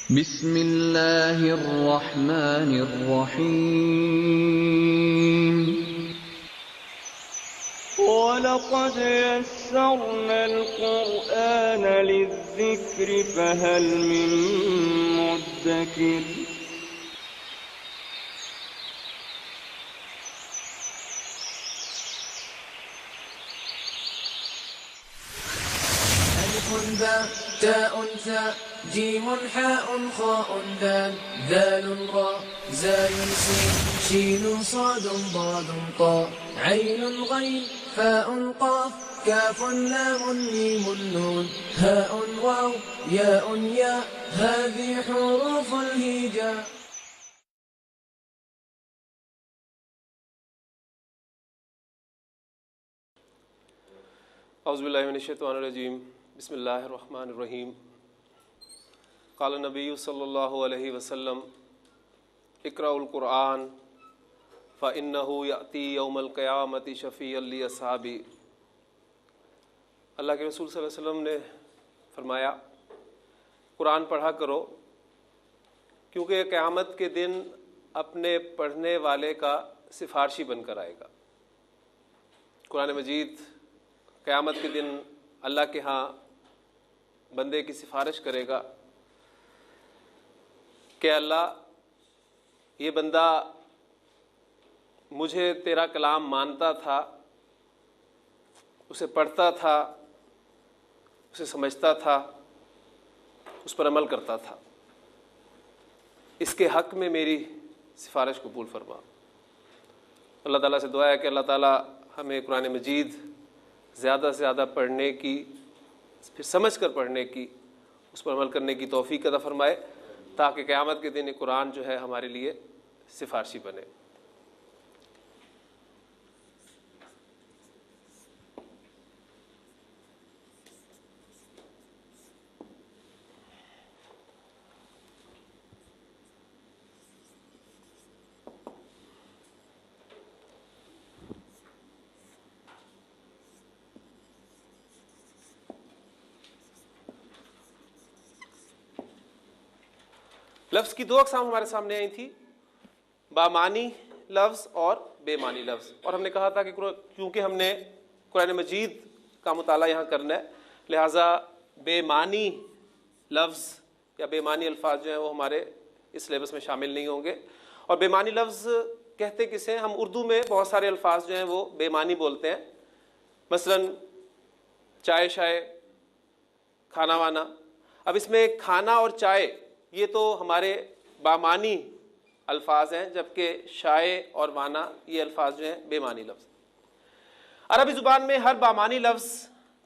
بسم اللہ الرحمن الرحیم وَلَقَدْ يَسَّرْنَا الْقُرْآنَ لِلذِّكْرِ فَهَلْ مِن مُّدَّكِرٍ ألف باء تاء ثاء جيم حاء خاء دال ذال راء زاي سين شين صاد ضاد طاء عين غين فاء قاف كاف لام ميم نون هاء واو ياء ياء هذه حروف الهجاء. اعوذ باللہ من الشیطان الرجیم بسم اللہ الرحمن الرحیم قال النبی صلی اللہ علیہ وسلم اقرأوا القرآن فإنه یأتی یوم القیامة شفیعا لأصحابی. اللہ کے رسول صلی اللہ علیہ وسلم نے فرمایا قرآن پڑھا کرو کیونکہ قیامت کے دن اپنے پڑھنے والے کا سفارشی بن کر آئے گا. قرآن مجید قیامت کے دن اللہ کے ہاں بندے کی سفارش کرے گا کہ اللہ یہ بندہ مجھے تیرا کلام مانتا تھا، اسے پڑھتا تھا، اسے سمجھتا تھا، اس پر عمل کرتا تھا، اس کے حق میں میری سفارش قبول فرما. اللہ تعالیٰ سے دعا ہے کہ اللہ تعالیٰ ہمیں قرآن مجید زیادہ سے زیادہ پڑھنے کی، پھر سمجھ کر پڑھنے کی، اس پر عمل کرنے کی توفیق عطا فرمائے تاکہ قیامت کے دن یہ قرآن جو ہے ہمارے لیے سفارشی بنے. لفظ کی دو اقسام ہمارے سامنے آئی تھی، بامانی لفظ اور بے معنی لفظ، اور ہم نے کہا تھا کہ کیونکہ ہم نے قرآن مجید کا مطالعہ یہاں کرنا ہے لہٰذا بے معنی لفظ یا بے معنی الفاظ جو ہیں وہ ہمارے اس سلیبس میں شامل نہیں ہوں گے. اور بے معنی لفظ کہتے کسے ہیں؟ ہم اردو میں بہت سارے الفاظ جو ہیں وہ بے معنی بولتے ہیں، مثلا چائے شائے، کھانا وانا. اب اس میں کھانا اور چائے یہ تو ہمارے بامانی الفاظ ہیں، جبکہ شائع اور وانا یہ الفاظ جو ہیں بے معنی لفظ. عربی زبان میں ہر بامانی لفظ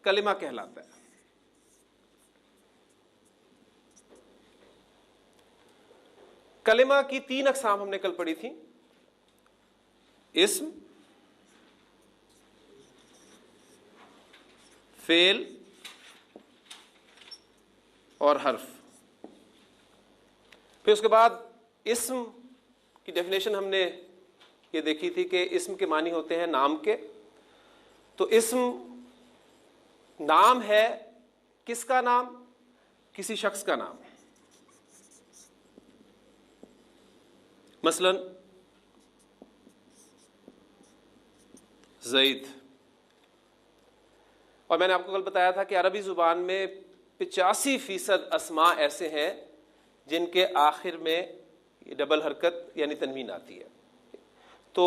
کلمہ کہلاتا ہے. کلمہ کی تین اقسام ہم نے کل پڑھی تھی، اسم، فعل اور حرف. پھر اس کے بعد اسم کی ڈیفینیشن ہم نے یہ دیکھی تھی کہ اسم کے معنی ہوتے ہیں نام کے. تو اسم نام ہے، کس کا نام؟ کسی شخص کا نام. مثلا زید. اور میں نے آپ کو کل بتایا تھا کہ عربی زبان میں 85% اسماء ایسے ہیں جن کے آخر میں ڈبل حرکت یعنی تنوین آتی ہے. تو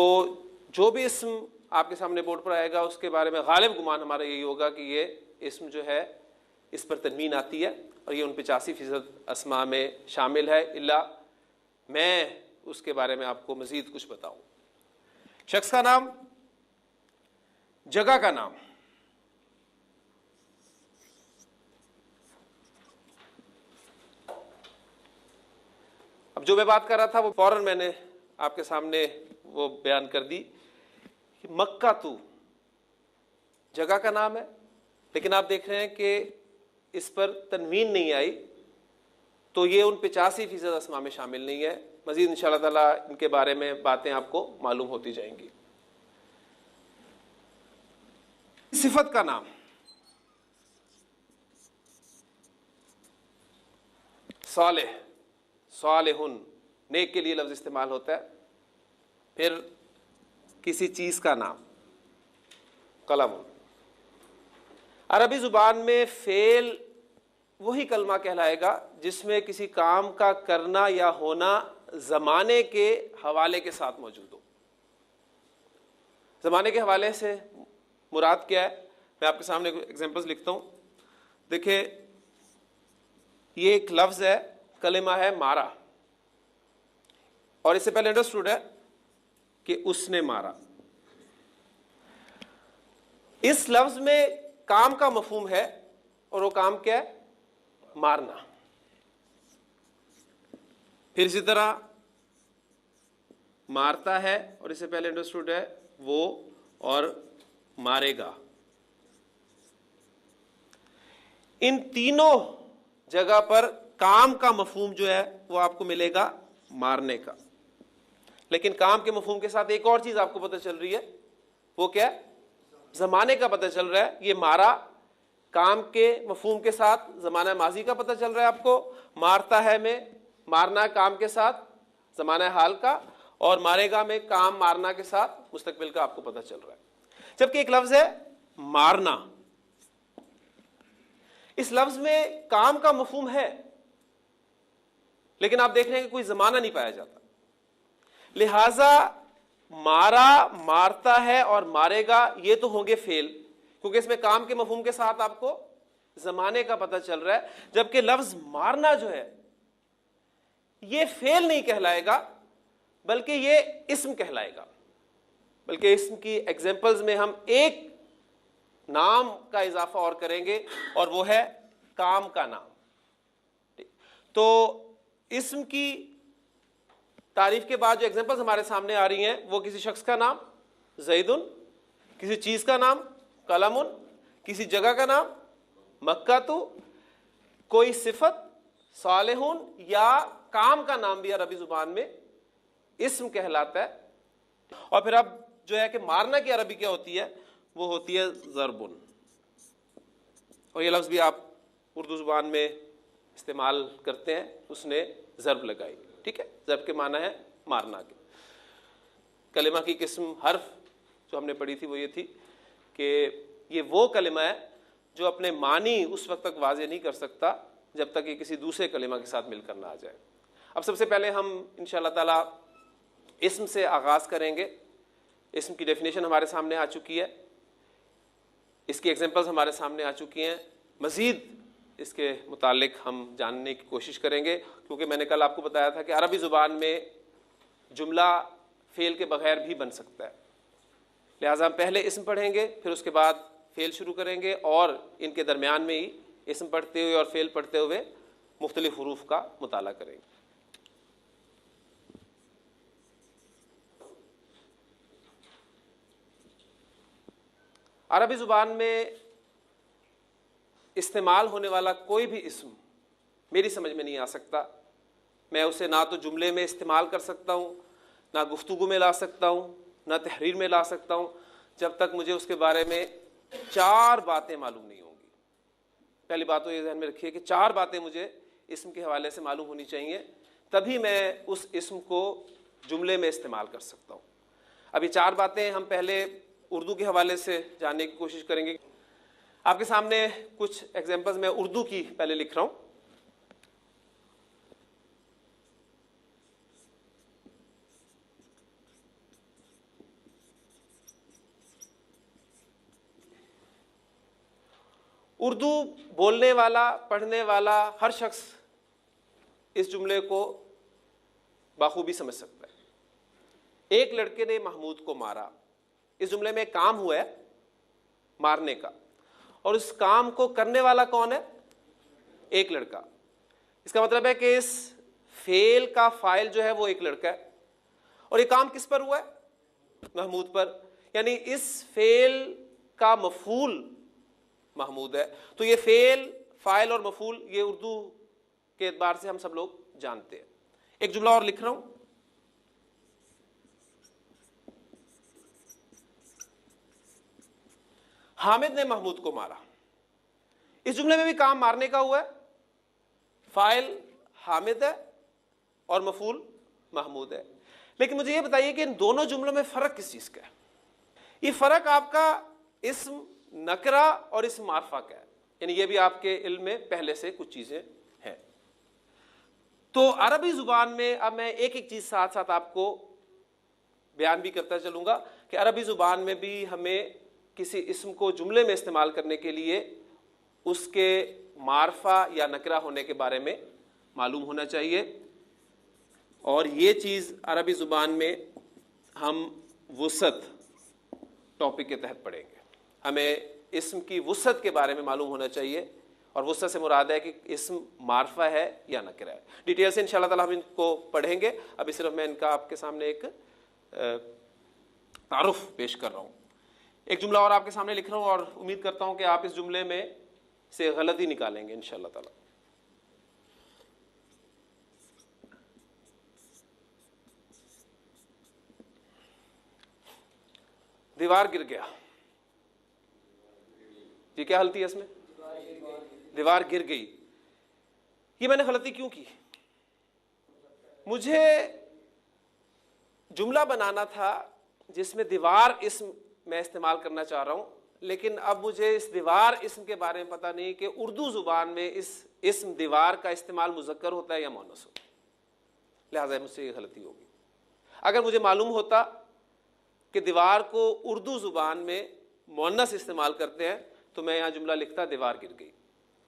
جو بھی اسم آپ کے سامنے بورڈ پر آئے گا اس کے بارے میں غالب گمان ہمارا یہی ہوگا کہ یہ اسم جو ہے اس پر تنوین آتی ہے اور یہ ان 85% اسماء میں شامل ہے، الا میں اس کے بارے میں آپ کو مزید کچھ بتاؤں. شخص کا نام، جگہ کا نام. اب جو میں بات کر رہا تھا وہ فوراً میں نے آپ کے سامنے وہ بیان کر دی کہ مکہ تو جگہ کا نام ہے، لیکن آپ دیکھ رہے ہیں کہ اس پر تنوین نہیں آئی، تو یہ ان 85% اسماء میں شامل نہیں ہے. مزید انشاءاللہ تعالیٰ ان کے بارے میں باتیں آپ کو معلوم ہوتی جائیں گی. صفت کا نام، صالح. صالحن نیک کے لیے لفظ استعمال ہوتا ہے. پھر کسی چیز کا نام قلم. عربی زبان میں فعل وہی کلمہ کہلائے گا جس میں کسی کام کا کرنا یا ہونا زمانے کے حوالے کے ساتھ موجود ہو. زمانے کے حوالے سے مراد کیا ہے؟ میں آپ کے سامنے ایگزامپلز لکھتا ہوں. دیکھیں یہ ایک لفظ ہے, کلمہ ہے مارا, اور اس سے پہلے انڈرسٹوڈ ہے کہ اس نے مارا. اس لفظ میں کام کا مفہوم ہے, اور وہ کام کیا ہے؟ مارنا. پھر اسی طرح مارتا ہے, اور اس سے پہلے انڈرسٹوڈ ہے وہ, اور مارے گا. ان تینوں جگہ پر کام کا مفہوم جو ہے وہ آپ کو ملے گا مارنے کا. لیکن کام کے مفہوم کے ساتھ ایک اور چیز آپ کو پتہ چل رہی ہے, وہ کیا ہے؟ زمانے کا پتہ چل رہا ہے. یہ مارا کام کے مفہوم کے ساتھ زمانہ ماضی کا پتہ چل رہا ہے آپ کو, مارتا ہے میں مارنا کام کے ساتھ زمانہ حال کا, اور مارے گا میں کام مارنا کے ساتھ مستقبل کا آپ کو پتہ چل رہا ہے. جبکہ ایک لفظ ہے مارنا, اس لفظ میں کام کا مفہوم ہے, لیکن آپ دیکھ رہے ہیں کہ کوئی زمانہ نہیں پایا جاتا. لہذا مارا, مارتا ہے اور مارے گا یہ تو ہوں گے فعل, کیونکہ اس میں کام کے مفہوم کے ساتھ آپ کو زمانے کا پتہ چل رہا ہے. جبکہ لفظ مارنا جو ہے یہ فعل نہیں کہلائے گا, بلکہ یہ اسم کہلائے گا. بلکہ اسم کی ایگزامپلز میں ہم ایک نام کا اضافہ اور کریں گے, اور وہ ہے کام کا نام. تو اسم کی تعریف کے بعد جو ایگزامپلز ہمارے سامنے آ رہی ہیں وہ کسی شخص کا نام زیدن, کسی چیز کا نام قلمن, کسی جگہ کا نام مکہ تو, کوئی صفت صالحون, یا کام کا نام بھی عربی زبان میں اسم کہلاتا ہے. اور پھر اب جو ہے کہ مارنا کی عربی کیا ہوتی ہے؟ وہ ہوتی ہے ضربن. اور یہ لفظ بھی آپ اردو زبان میں استعمال کرتے ہیں, اس نے ضرب لگائی. ٹھیک ہے, ضرب کے معنی ہے مارنا کے. کلمہ کی قسم حرف جو ہم نے پڑھی تھی وہ یہ تھی کہ یہ وہ کلمہ ہے جو اپنے معنی اس وقت تک واضح نہیں کر سکتا جب تک یہ کسی دوسرے کلمہ کے ساتھ مل کر نہ آ جائے. اب سب سے پہلے ہم انشاءاللہ تعالی اسم سے آغاز کریں گے. اسم کی ڈیفینیشن ہمارے سامنے آ چکی ہے, اس کی ایگزامپلز ہمارے سامنے آ چکی ہیں. مزید اس کے متعلق ہم جاننے کی کوشش کریں گے, کیونکہ میں نے کل آپ کو بتایا تھا کہ عربی زبان میں جملہ فعل کے بغیر بھی بن سکتا ہے. لہٰذا ہم پہلے اسم پڑھیں گے, پھر اس کے بعد فعل شروع کریں گے, اور ان کے درمیان میں ہی اسم پڑھتے ہوئے اور فعل پڑھتے ہوئے مختلف حروف کا مطالعہ کریں گے. عربی زبان میں استعمال ہونے والا کوئی بھی اسم میری سمجھ میں نہیں آ سکتا. میں اسے نہ تو جملے میں استعمال کر سکتا ہوں, نہ گفتگو میں لا سکتا ہوں, نہ تحریر میں لا سکتا ہوں, جب تک مجھے اس کے بارے میں 4 باتیں معلوم نہیں ہوں گی. پہلی بات تو یہ ذہن میں رکھیے کہ 4 باتیں مجھے اسم کے حوالے سے معلوم ہونی چاہیے, تبھی میں اس اسم کو جملے میں استعمال کر سکتا ہوں. اب یہ 4 باتیں ہم پہلے اردو کے حوالے سے جاننے کی کوشش کریں گے. آپ کے سامنے کچھ ایگزامپلز میں اردو کی پہلے لکھ رہا ہوں. اردو بولنے والا, پڑھنے والا ہر شخص اس جملے کو بخوبی سمجھ سکتا ہے. ایک لڑکے نے محمود کو مارا. اس جملے میں کام ہوا ہے مارنے کا, اور اس کام کو کرنے والا کون ہے؟ ایک لڑکا. اس کا مطلب ہے کہ اس فعل کا فاعل جو ہے وہ ایک لڑکا ہے, اور یہ کام کس پر ہوا ہے؟ محمود پر. یعنی اس فعل کا مفعول محمود ہے. تو یہ فعل, فاعل اور مفعول یہ اردو کے اعتبار سے ہم سب لوگ جانتے ہیں. ایک جملہ اور لکھ رہا ہوں. حامد نے محمود کو مارا. اس جملے میں بھی کام مارنے کا ہوا ہے, فاعل حامد ہے اور مفعول محمود ہے. لیکن مجھے یہ بتائیے کہ ان دونوں جملوں میں فرق کس چیز کا ہے؟ یہ فرق آپ کا اسم نکرہ اور اسم معرفہ کا ہے. یعنی یہ بھی آپ کے علم میں پہلے سے کچھ چیزیں ہیں. تو عربی زبان میں اب میں ایک ایک چیز ساتھ ساتھ آپ کو بیان بھی کرتا چلوں گا کہ عربی زبان میں بھی ہمیں کسی اسم کو جملے میں استعمال کرنے کے لیے اس کے معرفہ یا نکرہ ہونے کے بارے میں معلوم ہونا چاہیے. اور یہ چیز عربی زبان میں ہم وسعت ٹاپک کے تحت پڑھیں گے. ہمیں اسم کی وسعت کے بارے میں معلوم ہونا چاہیے, اور وسعت سے مراد ہے کہ اسم معرفہ ہے یا نکرہ ہے. ڈیٹیل سے انشاءاللہ تعالیٰ ہم ان کو پڑھیں گے. ابھی صرف میں ان کا آپ کے سامنے ایک تعارف پیش کر رہا ہوں. ایک جملہ اور آپ کے سامنے لکھ رہا ہوں, اور امید کرتا ہوں کہ آپ اس جملے میں سے غلطی نکالیں گے انشاءاللہ تعالیٰ. دیوار گر گیا. یہ کیا غلطی ہے اس میں؟ دیوار گر گئی. یہ میں نے غلطی کیوں کی؟ مجھے جملہ بنانا تھا جس میں دیوار اسم میں استعمال کرنا چاہ رہا ہوں, لیکن اب مجھے اس دیوار اسم کے بارے میں پتہ نہیں کہ اردو زبان میں اس اسم دیوار کا استعمال مذکر ہوتا ہے یا مؤنث ہوتا ہے. لہٰذا مجھ سے یہ غلطی ہوگی. اگر مجھے معلوم ہوتا کہ دیوار کو اردو زبان میں مؤنث استعمال کرتے ہیں تو میں یہاں جملہ لکھتا دیوار گر گئی.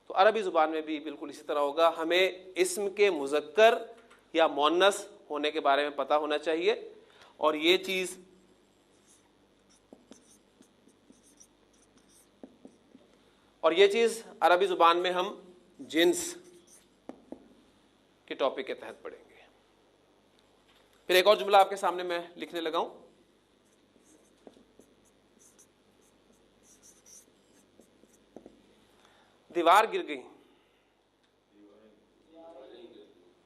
تو عربی زبان میں بھی بالکل اسی طرح ہوگا. ہمیں اسم کے مذکر یا مؤنث ہونے کے بارے میں پتہ ہونا چاہیے, اور یہ چیز عربی زبان میں ہم جنس کے ٹاپک کے تحت پڑھیں گے. پھر ایک اور جملہ آپ کے سامنے میں لکھنے لگا ہوں. دیوار گر گئی,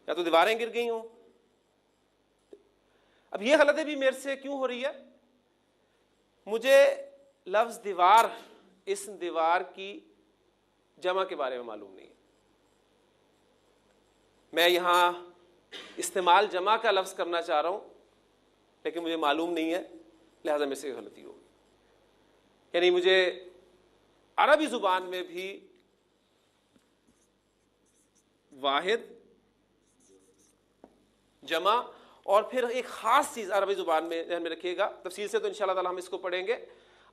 یا تو دیواریں گر گئی ہوں. اب یہ غلطی بھی میرے سے کیوں ہو رہی ہے؟ مجھے لفظ دیوار, اسم دیوار کی جمع کے بارے میں معلوم نہیں ہے. میں یہاں استعمال جمع کا لفظ کرنا چاہ رہا ہوں, لیکن مجھے معلوم نہیں ہے, لہذا میرے سے غلطی ہوگی. یعنی مجھے عربی زبان میں بھی واحد, جمع, اور پھر ایک خاص چیز عربی زبان میں ذہن میں رکھیے گا. تفصیل سے تو انشاءاللہ تعالی ہم اس کو پڑھیں گے.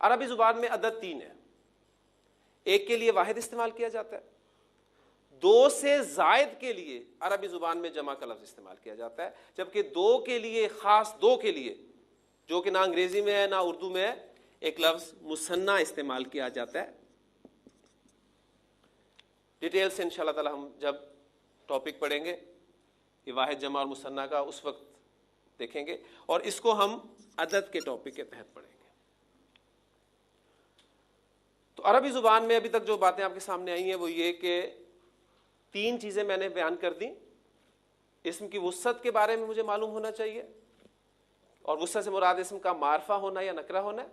عربی زبان میں عدد 3 ہے. ایک کے لیے واحد استعمال کیا جاتا ہے, 2 سے زائد کے لیے عربی زبان میں جمع کا لفظ استعمال کیا جاتا ہے, جبکہ 2 کے لیے, خاص 2 کے لیے, جو کہ نہ انگریزی میں ہے نہ اردو میں ہے, ایک لفظ مثنیٰ استعمال کیا جاتا ہے. ڈیٹیل سے انشاءاللہ تعالی ہم جب ٹاپک پڑھیں گے یہ واحد, جمع اور مثنیٰ کا, اس وقت دیکھیں گے, اور اس کو ہم عدد کے ٹاپک کے تحت پڑھیں گے. تو عربی زبان میں ابھی تک جو باتیں آپ کے سامنے آئی ہیں وہ یہ کہ 3 چیزیں میں نے بیان کر دیں. اسم کی وسعت کے بارے میں مجھے معلوم ہونا چاہیے, اور وسعت سے مراد اسم کا معرفہ ہونا یا نکرہ ہونا ہے.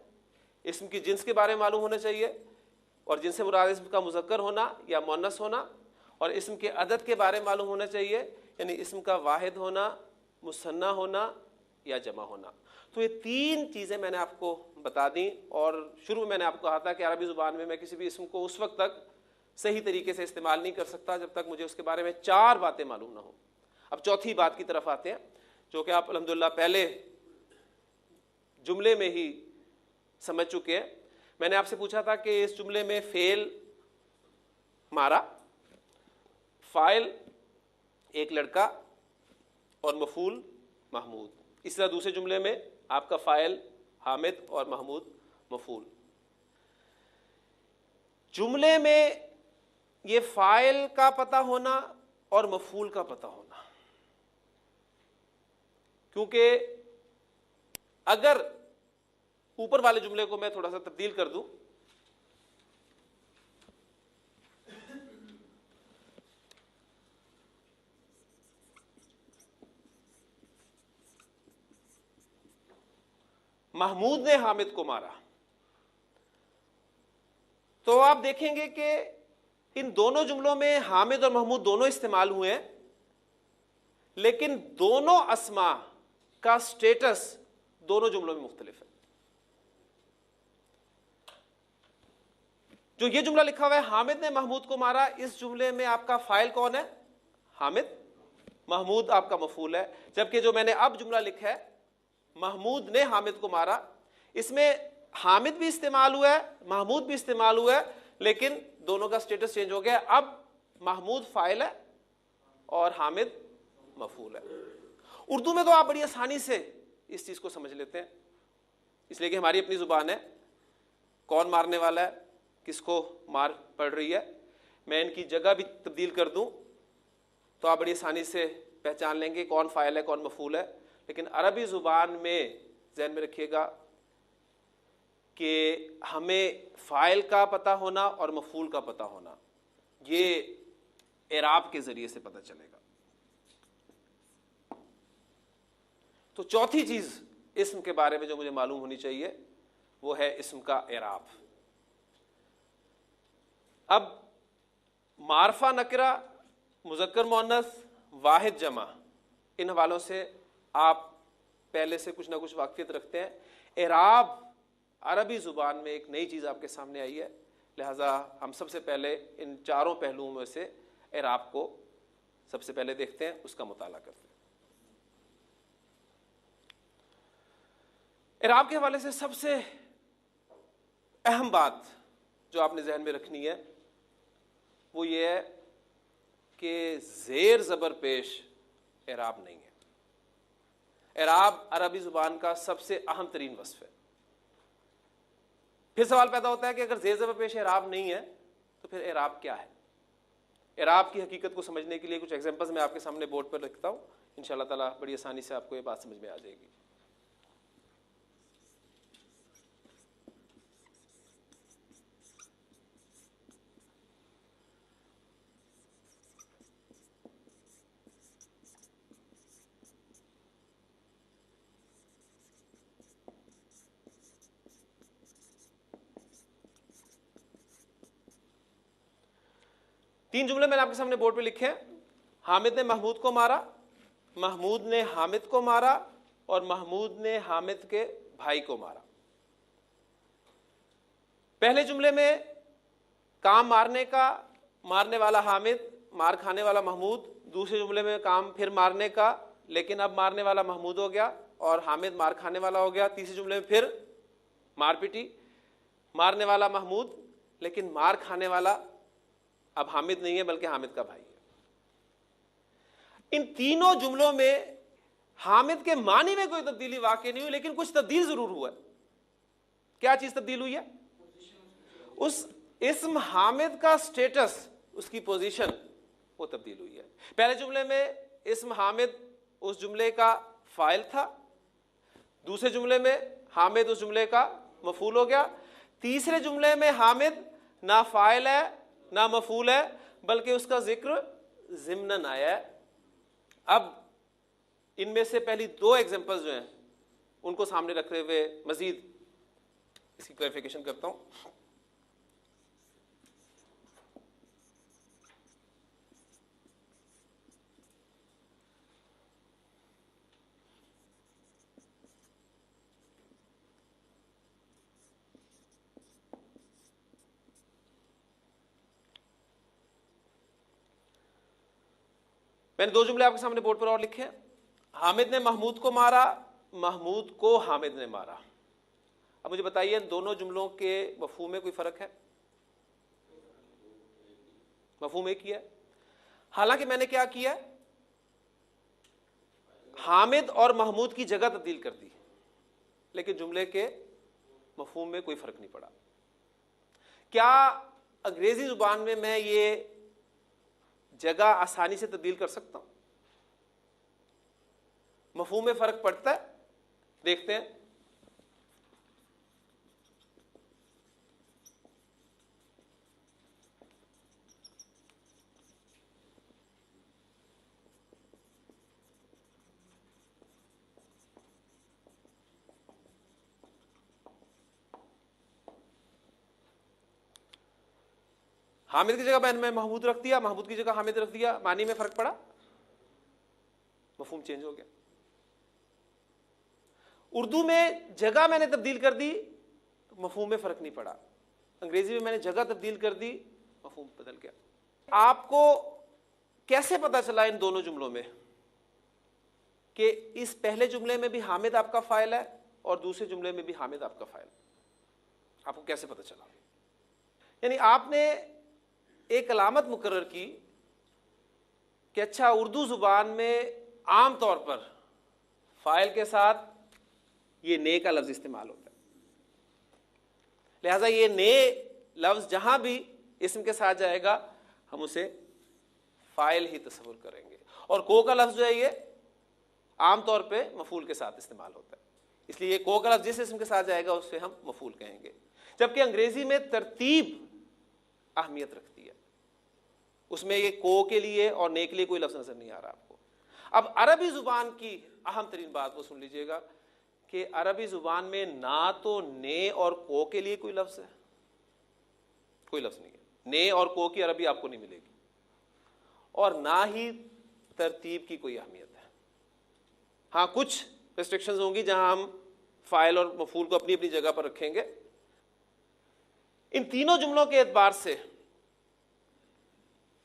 اسم کی جنس کے بارے میں معلوم ہونا چاہیے, اور جنس سے مراد اسم کا مذکر ہونا یا مؤنث ہونا, اور اسم کے عدد کے بارے میں معلوم ہونا چاہیے, یعنی اسم کا واحد ہونا, مثنیٰ ہونا یا جمع ہونا. تو یہ 3 چیزیں میں نے آپ کو بتا دیں, اور شروع میں نے آپ کو کہا تھا کہ عربی زبان میں کسی بھی اسم کو اس وقت تک صحیح طریقے سے استعمال نہیں کر سکتا جب تک مجھے اس کے بارے میں 4 باتیں معلوم نہ ہوں. اب چوتھی بات کی طرف آتے ہیں, جو کہ آپ الحمدللہ پہلے جملے میں ہی سمجھ چکے ہیں. میں نے آپ سے پوچھا تھا کہ اس جملے میں فعل مارا, فاعل ایک لڑکا, اور مفعول محمود. اس طرح دوسرے جملے میں آپ کا فاعل حامد اور محمود مفعول. جملے میں یہ فاعل کا پتہ ہونا اور مفعول کا پتہ ہونا, کیونکہ اگر اوپر والے جملے کو میں تھوڑا سا تبدیل کر دوں, محمود نے حامد کو مارا, تو آپ دیکھیں گے کہ ان دونوں جملوں میں حامد اور محمود دونوں استعمال ہوئے ہیں, لیکن دونوں اسما کا سٹیٹس دونوں جملوں میں مختلف ہے. جو یہ جملہ لکھا ہوا ہے حامد نے محمود کو مارا، اس جملے میں آپ کا فاعل کون ہے؟ حامد. محمود آپ کا مفعول ہے. جبکہ جو میں نے اب جملہ لکھا ہے محمود نے حامد کو مارا، اس میں حامد بھی استعمال ہوا ہے، محمود بھی استعمال ہوا ہے، لیکن دونوں کا سٹیٹس چینج ہو گیا. اب محمود فاعل ہے اور حامد مفعول ہے. اردو میں تو آپ بڑی آسانی سے اس چیز کو سمجھ لیتے ہیں، اس لیے کہ ہماری اپنی زبان ہے. کون مارنے والا ہے، کس کو مار پڑ رہی ہے. میں ان کی جگہ بھی تبدیل کر دوں تو آپ بڑی آسانی سے پہچان لیں گے کون فاعل ہے کون مفعول ہے. لیکن عربی زبان میں ذہن میں رکھیے گا کہ ہمیں فاعل کا پتہ ہونا اور مفعول کا پتہ ہونا یہ اعراب کے ذریعے سے پتہ چلے گا. تو چوتھی چیز اسم کے بارے میں جو مجھے معلوم ہونی چاہیے وہ ہے اسم کا اعراب. اب معرفہ نکرہ، مذکر مؤنث، واحد جمع، ان حوالوں سے آپ پہلے سے کچھ نہ کچھ واقفیت رکھتے ہیں. اعراب عربی زبان میں ایک نئی چیز آپ کے سامنے آئی ہے، لہٰذا ہم سب سے پہلے ان چاروں پہلوؤں میں سے اعراب کو سب سے پہلے دیکھتے ہیں، اس کا مطالعہ کرتے ہیں. اعراب کے حوالے سے سب سے اہم بات جو آپ نے ذہن میں رکھنی ہے وہ یہ ہے کہ زیر زبر پیش اعراب نہیں ہے. اعراب عربی زبان کا سب سے اہم ترین وصف ہے. پھر سوال پیدا ہوتا ہے کہ اگر زیر زبر پیش اعراب نہیں ہے تو پھر اعراب کیا ہے؟ اعراب کی حقیقت کو سمجھنے کے لیے کچھ ایگزامپلز میں آپ کے سامنے بورڈ پر رکھتا ہوں، انشاءاللہ تعالیٰ بڑی آسانی سے آپ کو یہ بات سمجھ میں آ جائے گی. تین جملے میں نے آپ کے سامنے بورڈ پہ لکھے ہیں. حامد نے محمود کو مارا، محمود نے حامد کو مارا اور محمود نے حامد کے بھائی کو مارا. پہلے جملے میں کام مارنے کا، مارنے والا حامد، مار کھانے والا محمود. دوسرے جملے میں کام پھر مارنے کا، لیکن اب مارنے والا محمود ہو گیا اور حامد مار کھانے والا ہو گیا. تیسرے جملے میں پھر مار پیٹی، مارنے والا محمود لیکن مار کھانے والا اب حامد نہیں ہے بلکہ حامد کا بھائی ہے. ان تینوں جملوں میں حامد کے معنی میں کوئی تبدیلی واقع نہیں ہوئی، لیکن کچھ تبدیل ضرور ہوا ہے. کیا چیز تبدیل ہوئی ہے؟ اس اسم حامد کا سٹیٹس، اس کی پوزیشن وہ تبدیل ہوئی ہے. پہلے جملے میں اسم حامد اس جملے کا فاعل تھا، دوسرے جملے میں حامد اس جملے کا مفعول ہو گیا، تیسرے جملے میں حامد نہ فاعل ہے نہ مفعول ہے بلکہ اس کا ذکر ضمناً آیا ہے. اب ان میں سے پہلی دو ایگزامپلز جو ہیں ان کو سامنے رکھتے ہوئے مزید اس کی کلیریفیکیشن کرتا ہوں. میں نے دو جملے آپ کے سامنے بورڈ پر اور لکھے ہیں. حامد نے محمود کو مارا، محمود کو حامد نے مارا. اب مجھے بتائیے ان دونوں جملوں کے مفہوم میں کوئی فرق ہے؟ مفہوم ایک ہی ہے. حالانکہ میں نے کیا کیا، حامد اور محمود کی جگہ تبدیل کر دی، لیکن جملے کے مفہوم میں کوئی فرق نہیں پڑا. کیا انگریزی زبان میں میں یہ جگہ آسانی سے تبدیل کر سکتا ہوں؟ مفہوم میں فرق پڑتا ہے؟ دیکھتے ہیں. حامد کی جگہ میں محمود رکھ دیا، محمود کی جگہ حامد رکھ دیا، معنی میں فرق پڑا؟ مفہوم چینج ہو گیا. اردو میں جگہ میں نے تبدیل کر دی، مفہوم میں فرق نہیں پڑا. انگریزی میں نے جگہ تبدیل کر دی، مفہوم بدل گیا. آپ کو کیسے پتا چلا ان دونوں جملوں میں کہ اس پہلے جملے میں بھی حامد آپ کا فاعل ہے اور دوسرے جملے میں بھی حامد آپ کا فاعل؟ آپ کو کیسے پتا چلا؟ یعنی آپ نے ایک علامت مقرر کی کہ اچھا اردو زبان میں عام طور پر فاعل کے ساتھ یہ نے کا لفظ استعمال ہوتا ہے، لہذا یہ نے لفظ جہاں بھی اسم کے ساتھ جائے گا ہم اسے فاعل ہی تصور کریں گے. اور کو کا لفظ جو ہے یہ عام طور پہ مفعول کے ساتھ استعمال ہوتا ہے، اس لیے کو کا لفظ جس اسم کے ساتھ جائے گا اس سے ہم مفعول کہیں گے. جبکہ انگریزی میں ترتیب اہمیت رکھتی ہے، اس میں یہ کو کے لیے اور نے کے لیے کوئی لفظ نظر نہیں آ رہا آپ کو. اب عربی زبان کی اہم ترین بات وہ سن لیجئے گا کہ عربی زبان میں نہ تو نے اور کو کے لیے کوئی لفظ ہے، کوئی لفظ نہیں ہے. نے اور کو کی عربی آپ کو نہیں ملے گی، اور نہ ہی ترتیب کی کوئی اہمیت ہے. ہاں کچھ ریسٹرکشنز ہوں گی جہاں ہم فاعل اور مفعول کو اپنی اپنی جگہ پر رکھیں گے. ان تینوں جملوں کے اعتبار سے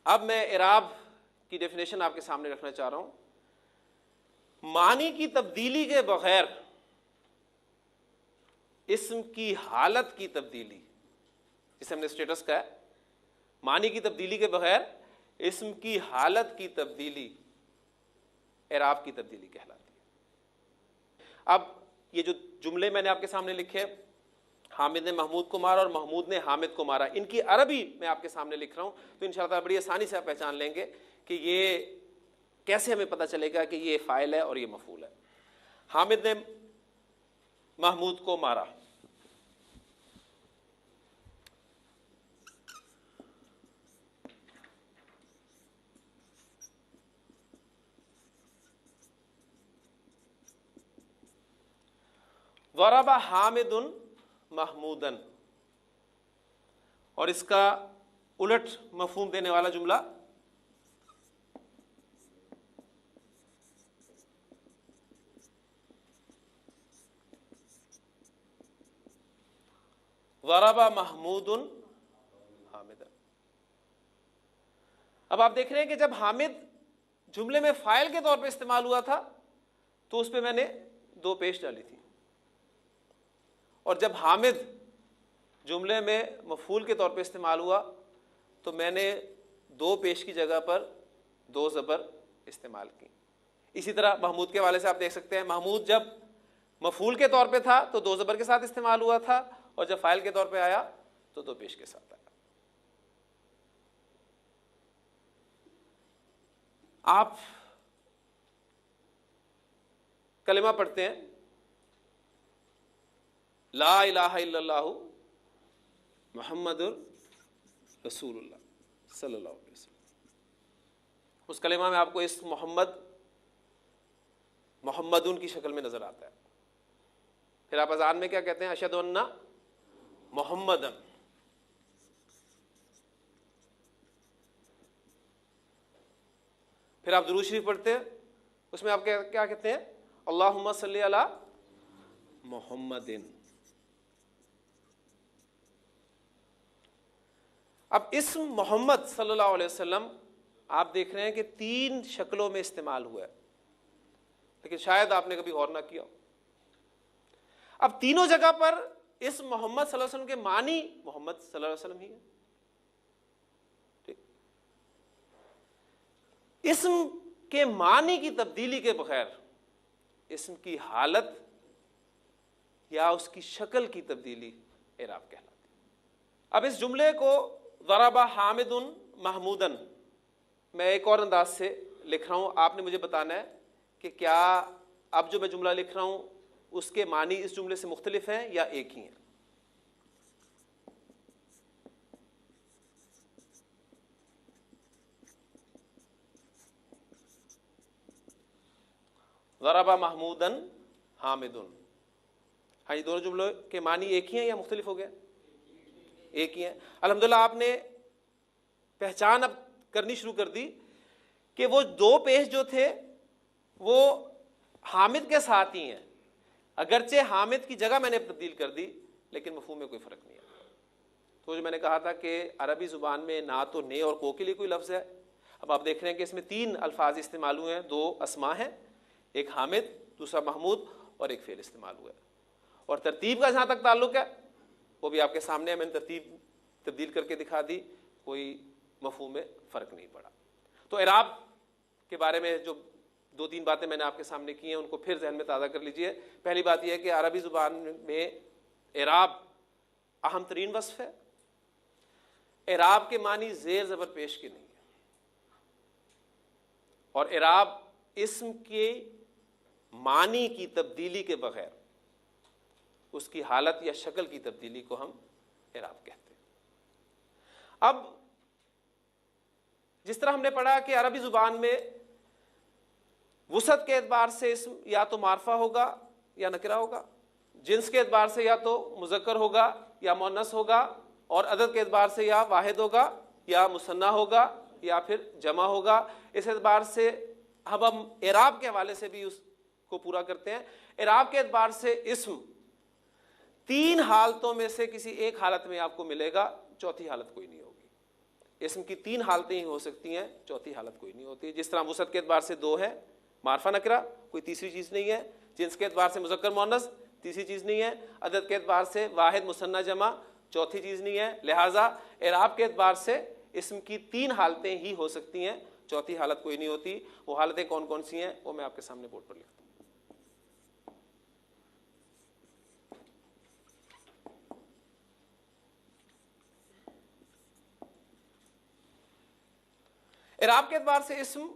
اب میں اعراب کی ڈیفینیشن آپ کے سامنے رکھنا چاہ رہا ہوں. معنی کی تبدیلی کے بغیر اسم کی حالت کی تبدیلی، جسے ہم نے اسٹیٹس کہا ہے، معنی کی تبدیلی کے بغیر اسم کی حالت کی تبدیلی اعراب کی تبدیلی کہلاتی ہے. اب یہ جو جملے میں نے آپ کے سامنے لکھے، حامد نے محمود کو مارا اور محمود نے حامد کو مارا، ان کی عربی میں آپ کے سامنے لکھ رہا ہوں تو انشاءاللہ تعالیٰ بڑی آسانی سے آپ پہچان لیں گے کہ یہ کیسے ہمیں پتہ چلے گا کہ یہ فاعل ہے اور یہ مفعول ہے. حامد نے محمود کو مارا. ضرب حامد محمودن، اور اس کا الٹ مفہوم دینے والا جملہ ضرب محمود حامد. اب آپ دیکھ رہے ہیں کہ جب حامد جملے میں فاعل کے طور پہ استعمال ہوا تھا تو اس پہ میں نے دو پیش ڈالی تھی، اور جب حامد جملے میں مفعول کے طور پہ استعمال ہوا تو میں نے دو پیش کی جگہ پر دو زبر استعمال کی. اسی طرح محمود کے حوالے سے آپ دیکھ سکتے ہیں، محمود جب مفعول کے طور پہ تھا تو دو زبر کے ساتھ استعمال ہوا تھا، اور جب فاعل کے طور پہ آیا تو دو پیش کے ساتھ آیا. آپ کلمہ پڑھتے ہیں لا الہ الا اللہ محمد رسول اللہ صلی اللہ علیہ وسلم. اس کلمہ میں آپ کو اس محمدن کی شکل میں نظر آتا ہے. پھر آپ اذان میں کیا کہتے ہیں؟ اشہد ان محمدن. پھر آپ درود شریف پڑھتے ہیں، اس میں آپ کیا کہتے ہیں؟ اللہم صلی علی محمدن. اب اسم محمد صلی اللہ علیہ وسلم آپ دیکھ رہے ہیں کہ تین شکلوں میں استعمال ہوا ہے، لیکن شاید آپ نے کبھی غور نہ کیا. اب تینوں جگہ پر اسم محمد صلی اللہ علیہ وسلم کے معنی محمد صلی اللہ علیہ وسلم ہی ہے. ٹھیک، اسم کے معنی کی تبدیلی کے بغیر اسم کی حالت یا اس کی شکل کی تبدیلی اعراب کہلاتی ہے. اب اس جملے کو ضرب حامد محمودن میں ایک اور انداز سے لکھ رہا ہوں. آپ نے مجھے بتانا ہے کہ کیا اب جو میں جملہ لکھ رہا ہوں اس کے معنی اس جملے سے مختلف ہیں یا ایک ہی ہیں. ضرب محمودن حامدن، ہاں یہ دونوں جملوں کے معنی ایک ہی ہیں یا مختلف ہو گئے؟ ایک ہی ہیں. الحمدللہ آپ نے پہچان اب کرنی شروع کر دی کہ وہ دو پیش جو تھے وہ حامد کے ساتھ ہی ہیں، اگرچہ حامد کی جگہ میں نے تبدیل کر دی لیکن مفہوم میں کوئی فرق نہیں آتا۔ تو جو میں نے کہا تھا کہ عربی زبان میں نہ تو نے اور کو کے لیے کوئی لفظ ہے، اب آپ دیکھ رہے ہیں کہ اس میں 3 الفاظ استعمال ہوئے ہیں، 2 اسماء ہیں، ایک حامد، دوسرا محمود، اور ایک فعل استعمال ہوا ہے۔ اور ترتیب کا جہاں تک تعلق ہے وہ بھی آپ کے سامنے ہے، میں نے ترتیب تبدیل کر کے دکھا دی، کوئی مفہوم میں فرق نہیں پڑا۔ تو اعراب کے بارے میں جو 2-3 باتیں میں نے آپ کے سامنے کی ہیں ان کو پھر ذہن میں تازہ کر لیجئے۔ پہلی بات یہ ہے کہ عربی زبان میں اعراب اہم ترین وصف ہے۔ اعراب کے معنی زیر زبر پیش کے نہیں ہے، اور اعراب اسم کے معنی کی تبدیلی کے بغیر اس کی حالت یا شکل کی تبدیلی کو ہم اعراب کہتے ہیں۔ اب جس طرح ہم نے پڑھا کہ عربی زبان میں وسعت کے اعتبار سے اسم یا تو معرفہ ہوگا یا نکرہ ہوگا، جنس کے اعتبار سے یا تو مذکر ہوگا یا مؤنث ہوگا، اور عدد کے اعتبار سے یا واحد ہوگا یا مثنی ہوگا یا پھر جمع ہوگا۔ اس اعتبار سے اب ہم اعراب کے حوالے سے بھی اس کو پورا کرتے ہیں۔ اعراب کے اعتبار سے اسم 3 حالتوں میں سے کسی ایک حالت میں آپ کو ملے گا، چوتھی حالت کوئی نہیں ہوگی۔ اسم کی 3 حالتیں ہی ہو سکتی ہیں، چوتھی حالت کوئی نہیں ہوتی۔ جس طرح وسعت کے اعتبار سے 2 ہے، معرفہ نکرہ، کوئی تیسری چیز نہیں ہے۔ جنس کے اعتبار سے مذکر مؤنث، تیسری چیز نہیں ہے۔ عدد کے اعتبار سے واحد مثنی جمع، چوتھی چیز نہیں ہے۔ لہٰذا اعراب کے اعتبار سے اسم کی 3 حالتیں ہی ہو سکتی ہیں، چوتھی حالت کوئی نہیں ہوتی۔ وہ حالتیں کون کون سی ہیں وہ میں آپ کے سامنے بورڈ پر لکھتا ہوں۔ اعراب کے اعتبار سے اسم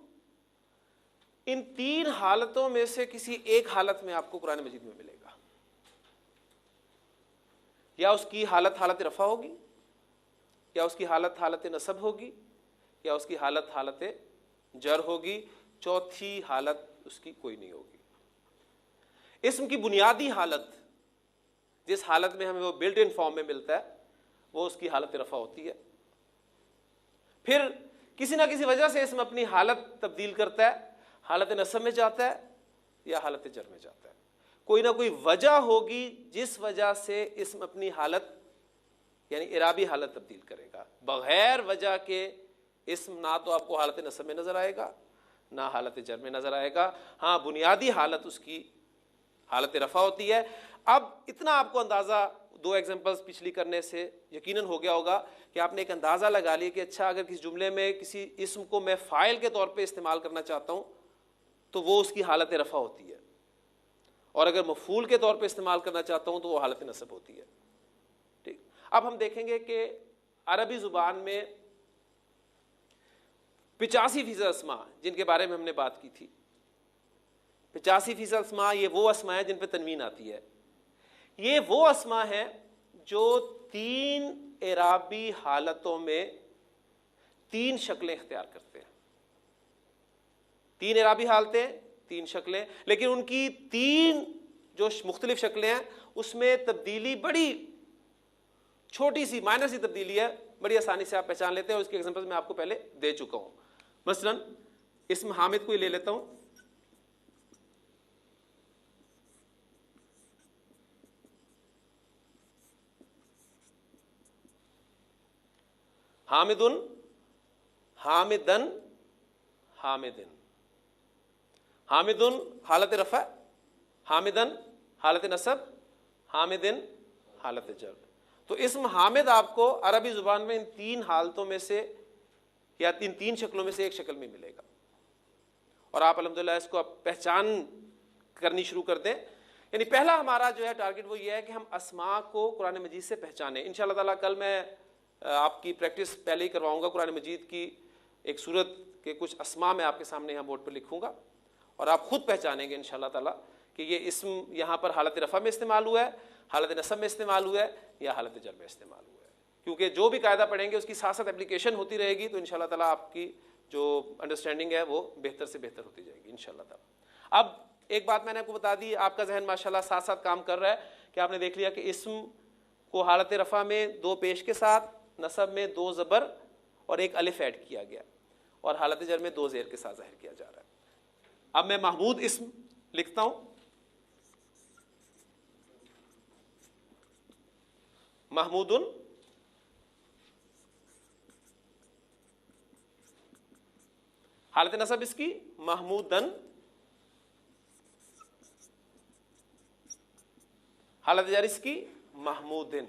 ان 3 حالتوں میں سے کسی ایک حالت میں آپ کو قرآن مجید میں ملے گا۔ یا اس کی حالت حالت رفع ہوگی، یا اس کی حالت حالت نصب ہوگی، یا اس کی حالت حالت جر ہوگی، چوتھی حالت اس کی کوئی نہیں ہوگی۔ اسم کی بنیادی حالت جس حالت میں ہمیں وہ بلٹ ان فارم میں ملتا ہے وہ اس کی حالت رفع ہوتی ہے۔ پھر کسی نہ کسی وجہ سے اسم اپنی حالت تبدیل کرتا ہے، حالت نصب میں جاتا ہے یا حالت جر میں جاتا ہے۔ کوئی نہ کوئی وجہ ہوگی جس وجہ سے اسم اپنی حالت یعنی اعرابی حالت تبدیل کرے گا۔ بغیر وجہ کے اسم نہ تو آپ کو حالت نصب میں نظر آئے گا نہ حالت جر میں نظر آئے گا۔ ہاں بنیادی حالت اس کی حالت رفع ہوتی ہے۔ اب اتنا آپ کو اندازہ 2 ایگزامپلس پچھلی کرنے سے یقیناً ہو گیا ہوگا کہ آپ نے ایک اندازہ لگا لیا کہ اچھا اگر کسی جملے میں کسی اسم کو میں فاعل کے طور پہ استعمال کرنا چاہتا ہوں تو وہ اس کی حالت رفع ہوتی ہے، اور اگر مفعول کے طور پہ استعمال کرنا چاہتا ہوں تو وہ حالت نصب ہوتی ہے۔ ٹھیک، اب ہم دیکھیں گے کہ عربی زبان میں 85% اسماء جن کے بارے میں ہم نے بات کی تھی، 85% اسماء یہ وہ اسماء ہیں جن پہ تنوین آتی ہے۔ یہ وہ اسماء ہیں جو 3 اعرابی حالتوں میں 3 شکلیں اختیار کرتے ہیں۔ 3 اعرابی حالتیں، 3 شکلیں، لیکن ان کی 3 جو مختلف شکلیں ہیں اس میں تبدیلی بڑی چھوٹی سی مائنر سی تبدیلی ہے، بڑی آسانی سے آپ پہچان لیتے ہیں، اور اس کے ایگزامپل میں آپ کو پہلے دے چکا ہوں۔ مثلا اسم حامد کو ہی لے لیتا ہوں۔ حامدن، حامدن، حامدن۔ حامدن حالت رفع، حامدن حالت نصب، حامدن حالت جر۔ تو اسم حامد آپ کو عربی زبان میں ان 3 حالتوں میں سے یا 3 شکلوں میں سے ایک شکل میں ملے گا، اور آپ الحمدللہ اس کو اب پہچان کرنی شروع کر دیں۔ یعنی پہلا ہمارا جو ہے ٹارگٹ وہ یہ ہے کہ ہم اسماء کو قرآن مجید سے پہچانیں۔ انشاءاللہ تعالیٰ کل میں آپ کی پریکٹس پہلے ہی کرواؤں گا، قرآن مجید کی ایک سورت کے کچھ اسماء میں آپ کے سامنے یہاں بورڈ پر لکھوں گا، اور آپ خود پہچانیں گے انشاءاللہ تعالیٰ کہ یہ اسم یہاں پر حالت رفع میں استعمال ہوا ہے، حالت نصب میں استعمال ہوا ہے یا حالت جر میں استعمال ہوا ہے۔ کیونکہ جو بھی قاعدہ پڑھیں گے اس کی ساتھ ساتھ اپلیکیشن ہوتی رہے گی، تو انشاءاللہ تعالیٰ آپ کی جو انڈرسٹینڈنگ ہے وہ بہتر سے بہتر ہوتی جائے گی انشاءاللہ تعالیٰ۔ اب ایک بات میں نے آپ کو بتا دی، آپ کا ذہن ماشاءاللہ ساتھ ساتھ کام کر رہا ہے کہ آپ نے دیکھ لیا کہ اسم کو حالت رفع میں 2 پیش کے ساتھ، نصب میں 2 زبر اور 1 الف ایڈ کیا گیا، اور حالت جر میں 2 زیر کے ساتھ ظاہر کیا جا رہا ہے۔ اب میں محمود اسم لکھتا ہوں, محمودن, حالت نصب اس کی محمودن, حالت جر اس کی محمودن.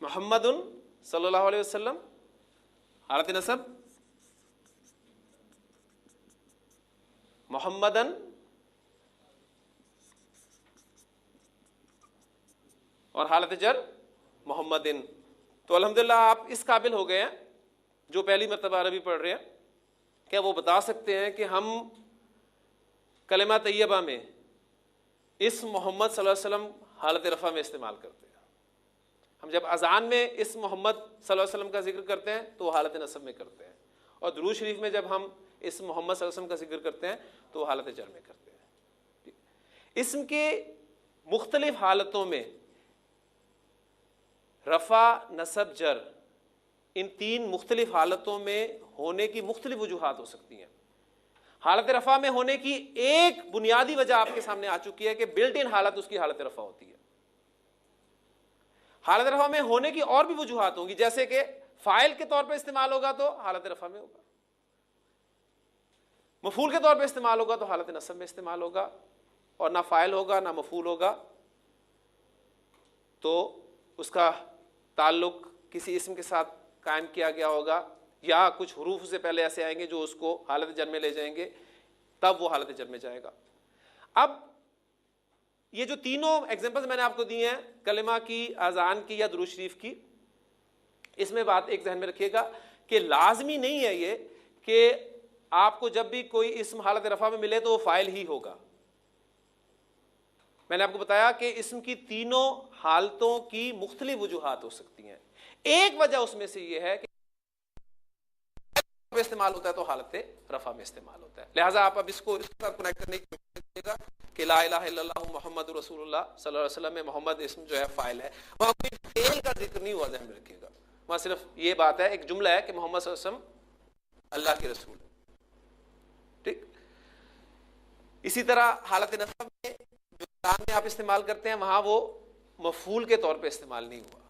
محمد صلی اللہ علیہ وسلم, حالت نصب محمدن, اور حالت جر محمدن. تو الحمدللہ آپ اس قابل ہو گئے ہیں جو پہلی مرتبہ عربی پڑھ رہے ہیں کہ وہ بتا سکتے ہیں کہ ہم کلمہ طیبہ میں اس محمد صلی اللہ علیہ وسلم حالت رفع میں استعمال کرتے ہیں. ہم جب اذان میں اس محمد صلی اللہ علیہ وسلم کا ذکر کرتے ہیں تو وہ حالت نصب میں کرتے ہیں, اور درود شریف میں جب ہم اس محمد صلی اللہ علیہ وسلم کا ذکر کرتے ہیں تو وہ حالت جر میں کرتے ہیں. اسم کے مختلف حالتوں میں رفع, نصب, جر, ان تین مختلف حالتوں میں ہونے کی مختلف وجوہات ہو سکتی ہیں. حالت رفع میں ہونے کی ایک بنیادی وجہ آپ کے سامنے آ چکی ہے کہ بلٹ ان حالت اس کی حالت رفع ہوتی ہے. حالت رفع میں ہونے کی اور بھی وجوہات ہوں گی, جیسے کہ فاعل کے طور پہ استعمال ہوگا تو حالت رفع میں ہوگا, مفعول کے طور پہ استعمال ہوگا تو حالت نصب میں استعمال ہوگا, اور نہ فاعل ہوگا نہ مفعول ہوگا تو اس کا تعلق کسی اسم کے ساتھ قائم کیا گیا ہوگا, یا کچھ حروف سے پہلے ایسے آئیں گے جو اس کو حالت جر میں لے جائیں گے, تب وہ حالت جر میں جائے گا. اب یہ جو تینوں ایگزامپلز میں نے آپ کو دی ہیں, کلمہ کی, اذان کی یا درود شریف کی, اس میں بات ایک ذہن میں رکھیے گا کہ لازمی نہیں ہے یہ کہ آپ کو جب بھی کوئی اسم حالت رفع میں ملے تو وہ فاعل ہی ہوگا. میں نے آپ کو بتایا کہ اسم کی تینوں حالتوں کی مختلف وجوہات ہو سکتی ہیں. ایک وجہ اس میں سے یہ ہے کہ استعمال ہوتا ہے تو حالت رفع میں استعمال ہوتا ہے. لہٰذا آپ اب اس کو اس کے ساتھ کنیکٹ کرنے کی کوشش کیجیے گا کہ لا الہ الا اللہ محمد رسول اللہ صلی اللہ علیہ وسلم میں محمد اسم جو ہے فاعل ہے, وہاں کوئی فعل کا ذکر نہیں ہوا, ذہن میں رکھیے گا. وہاں صرف یہ بات ہے, ایک جملہ ہے کہ محمد صلی اللہ علیہ وسلم اللہ کے رسول. ٹھیک. اسی طرح حالت نصب میں جو کلام میں آپ استعمال کرتے ہیں وہاں وہ مفعول کے طور پہ استعمال نہیں ہوا.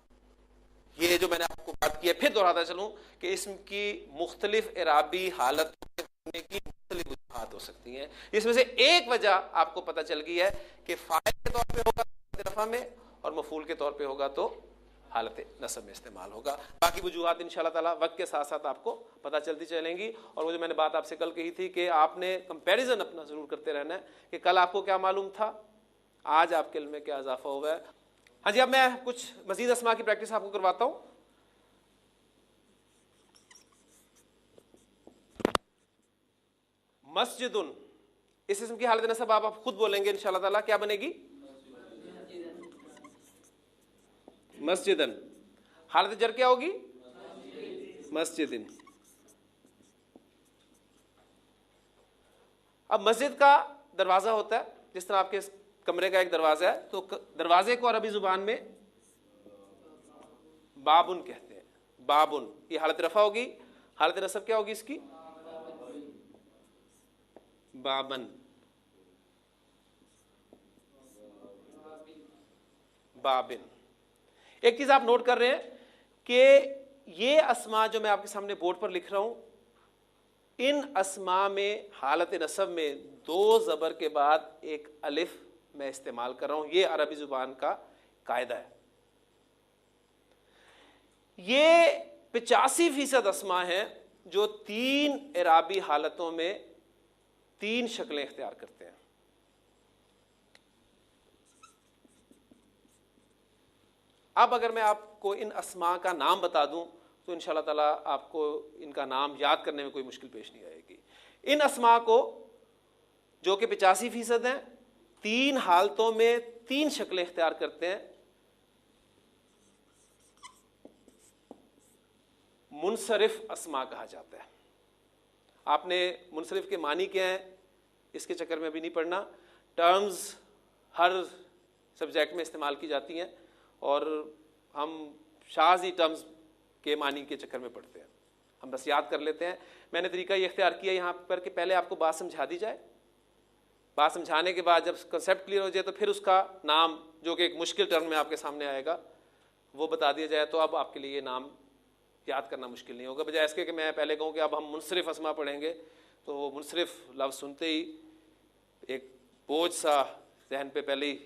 یہ جو میں نے آپ کو بات کی ہے, پھر دہراتا چلوں کہ اسم کی مختلف اعرابی حالتوں کے ہونے کی مختلف وجوہات ہو سکتی ہیں. اس میں سے ایک وجہ آپ کو پتہ چل گئی ہے کہ فاعل کے طور پہ ہوگا حالت رفع میں, اور مفعول کے طور پہ ہوگا تو حالت نصب میں استعمال ہوگا. باقی وجوہات انشاءاللہ تعالیٰ وقت کے ساتھ ساتھ آپ کو پتہ چلتی چلیں گی. اور وہ جو میں نے بات آپ سے کل کہی تھی کہ آپ نے کمپیریزن اپنا ضرور کرتے رہنا ہے کہ کل آپ کو کیا معلوم تھا, آج آپ کے علم میں کیا اضافہ ہوا ہے. ہاں جی, اب میں کچھ مزید اسماء کی پریکٹس آپ کو کرواتا ہوں. مسجد, اس اسم کی حالت نصب آپ خود بولیں گے انشاءاللہ تعالیٰ, کیا بنے گی؟ مسجدن. حالت جر کیا ہوگی؟ مسجدن. اب مسجد کا دروازہ ہوتا ہے, جس طرح آپ کے کمرے کا ایک دروازہ ہے, تو دروازے کو عربی زبان میں بابن کہتے ہیں. بابن, یہ حالت رفع ہوگی. حالت نصب کیا ہوگی اس کی؟ بابن. بابن. ایک چیز آپ نوٹ کر رہے ہیں کہ یہ اسماء جو میں آپ کے سامنے بورڈ پر لکھ رہا ہوں, ان اسماء میں حالت نصب میں دو زبر کے بعد ایک الف میں استعمال کر رہا ہوں. یہ عربی زبان کا قاعدہ ہے. یہ 85% اسماء ہیں جو تین اعرابی حالتوں میں تین شکلیں اختیار کرتے ہیں. اب اگر میں آپ کو ان اسماء کا نام بتا دوں تو انشاءاللہ تعالیٰ آپ کو ان کا نام یاد کرنے میں کوئی مشکل پیش نہیں آئے گی. ان اسماء کو جو کہ 85% ہیں, تین حالتوں میں تین شکلیں اختیار کرتے ہیں. منصرف اسماء کہا جاتا ہے. آپ نے منصرف کے معنی کیا ہیں اس کے چکر میں بھی نہیں پڑھنا. ٹرمز ہر سبجیکٹ میں استعمال کی جاتی ہیں, اور ہم شاذ ہی ٹرمز کے معنی کے چکر میں پڑتے ہیں. ہم بس یاد کر لیتے ہیں. میں نے طریقہ یہ اختیار کیا یہاں پر کہ پہلے آپ کو بات سمجھا دی جائے, بات سمجھانے کے بعد جب کنسیپٹ کلیئر ہو جائے تو پھر اس کا نام جو کہ ایک مشکل ٹرم میں آپ کے سامنے آئے گا وہ بتا دیا جائے, تو اب آپ کے لیے یہ نام یاد کرنا مشکل نہیں ہوگا. بجائے اس کے کہ میں پہلے کہوں کہ اب ہم منصرف اسما پڑھیں گے تو وہ منصرف لفظ سنتے ہی ایک بوجھ سا ذہن پہ پہلے ہی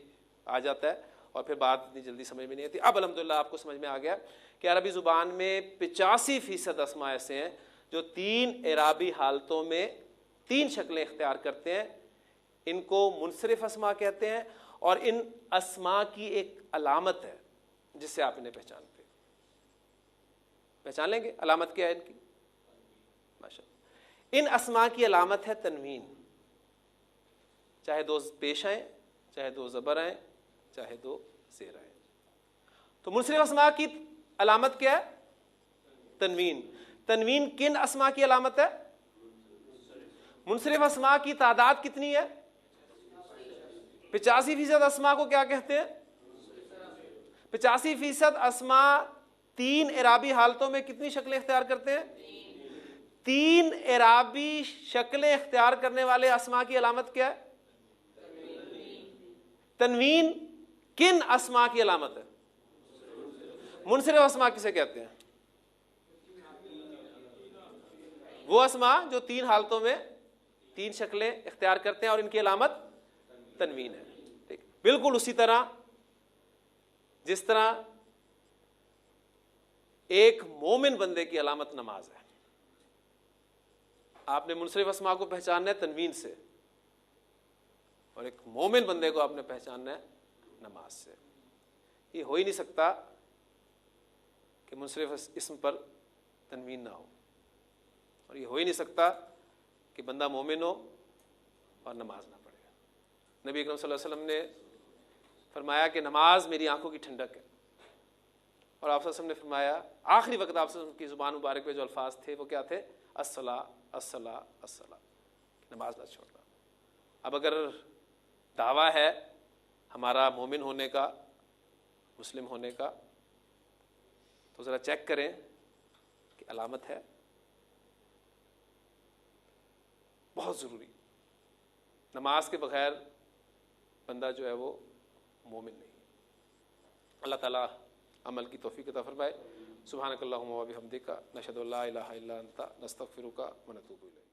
آ جاتا ہے اور پھر بات اتنی جلدی سمجھ میں نہیں آتی. اب الحمدللہ آپ کو سمجھ میں آ گیا کہ عربی زبان میں 85% اسما ایسے ہیں جو 3 اعرابی حالتوں میں 3 شکلیں اختیار کرتے ہیں. ان کو منصرف اسما کہتے ہیں اور ان اسما کی ایک علامت ہے جس سے آپ انہیں پہچانتے ہیں. پہچان لیں گے علامت کیا ہے ان کی؟ ماشاءاللہ. ان اسما کی علامت ہے تنوین, چاہے 2 پیش آئیں, چاہے 2 زبر آئیں, چاہے 2 زیر آئیں. تو منصرف اسما کی علامت کیا ہے؟ تنوین. تنوین کن اسما کی علامت ہے؟ منصرف اسما کی تعداد کتنی ہے؟ 85% اسما کو کیا کہتے ہیں؟ 85% اسما 3 اعرابی حالتوں میں کتنی شکلیں اختیار کرتے ہیں؟ 3 اعرابی شکلیں اختیار کرنے والے اسما کی علامت کیا ہے؟ تنوین کن اسما کی علامت ہے؟ منصرف اسما کسے کہتے ہیں؟ وہ اسما جو 3 حالتوں میں 3 شکلیں اختیار کرتے ہیں اور ان کی علامت تنوین ہے. بالکل اسی طرح جس طرح ایک مومن بندے کی علامت نماز ہے, آپ نے منصرف اسما کو پہچاننا ہے تنوین سے اور ایک مومن بندے کو آپ نے پہچاننا ہے نماز سے. یہ ہو ہی نہیں سکتا کہ منصرف اسم پر تنوین نہ ہو, اور یہ ہو ہی نہیں سکتا کہ بندہ مومن ہو اور نماز نہ پڑھے. نبی اکرم صلی اللہ علیہ وسلم نے فرمایا کہ نماز میری آنکھوں کی ٹھنڈک ہے, اور آپ صلی اللہ علیہ وسلم نے فرمایا آخری وقت آپ صلی اللہ علیہ وسلم کی زبان مبارک پہ جو الفاظ تھے وہ کیا تھے؟ الصلاۃ الصلاۃ الصلاۃ, نماز نہ چھوڑنا. اب اگر دعویٰ ہے ہمارا مومن ہونے کا, مسلم ہونے کا, تو ذرا چیک کریں کہ علامت ہے. بہت ضروری. نماز کے بغیر بندہ جو ہے وہ مومن نہیں. اللہ تعالیٰ عمل کی توفیق عطا فرمائے. سبحانک اللہم و بحمدک نشہد ان لا الہ الا انت نستغفرک و نتوب الیک.